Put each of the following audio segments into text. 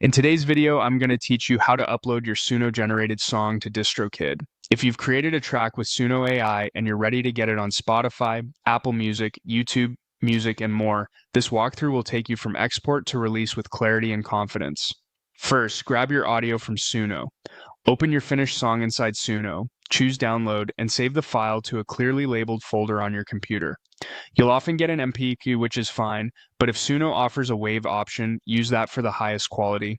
In today's video, I'm going to teach you how to upload your Suno-generated song to Distrokid. If you've created a track with Suno AI and you're ready to get it on Spotify, Apple Music, YouTube Music, and more, this walkthrough will take you from export to release with clarity and confidence. First, grab your audio from Suno. Open your finished song inside Suno, choose Download, and save the file to a clearly labeled folder on your computer. You'll often get an MPEG, which is fine, but if Suno offers a WAV option, use that for the highest quality.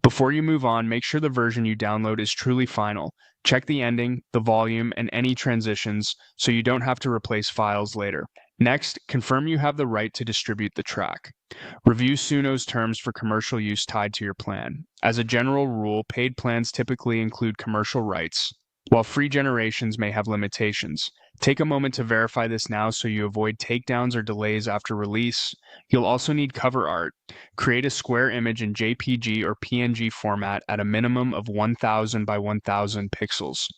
Before you move on, make sure the version you download is truly final. Check the ending, the volume, and any transitions so you don't have to replace files later. Next, confirm you have the right to distribute the track. Review Suno's terms for commercial use tied to your plan. As a general rule, paid plans typically include commercial rights, while free generations may have limitations. Take a moment to verify this now so you avoid takedowns or delays after release. You'll also need cover art. Create a square image in JPG or PNG format at a minimum of 1000 by 1000 pixels.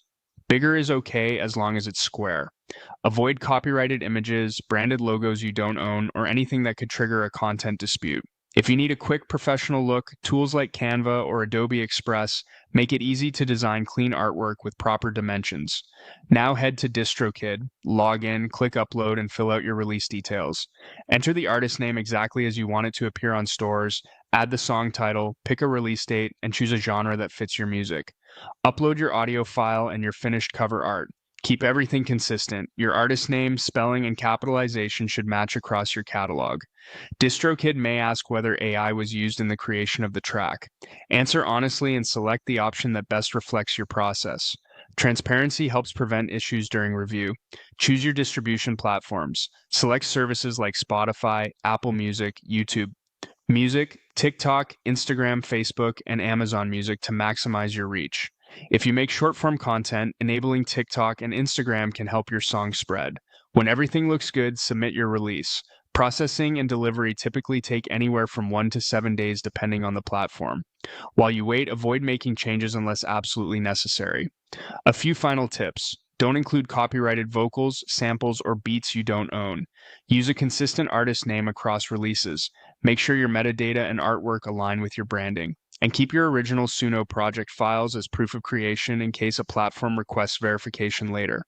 Bigger is okay as long as it's square. Avoid copyrighted images, branded logos you don't own, or anything that could trigger a content dispute. If you need a quick professional look, tools like Canva or Adobe Express make it easy to design clean artwork with proper dimensions. Now head to Distrokid, log in, click Upload, and fill out your release details. Enter the artist name exactly as you want it to appear on stores, add the song title, pick a release date, and choose a genre that fits your music. Upload your audio file and your finished cover art. Keep everything consistent. Your artist name, spelling, and capitalization should match across your catalog. DistroKid may ask whether AI was used in the creation of the track. Answer honestly and select the option that best reflects your process. Transparency helps prevent issues during review. Choose your distribution platforms. Select services like Spotify, Apple Music, YouTube Music, TikTok, Instagram, Facebook, and Amazon Music to maximize your reach. If you make short-form content, enabling TikTok and Instagram can help your song spread. When everything looks good, submit your release. Processing and delivery typically take anywhere from 1 to 7 days depending on the platform. While you wait, avoid making changes unless absolutely necessary. A few final tips. Don't include copyrighted vocals, samples, or beats you don't own. Use a consistent artist name across releases. Make sure your metadata and artwork align with your branding. And keep your original Suno project files as proof of creation in case a platform requests verification later.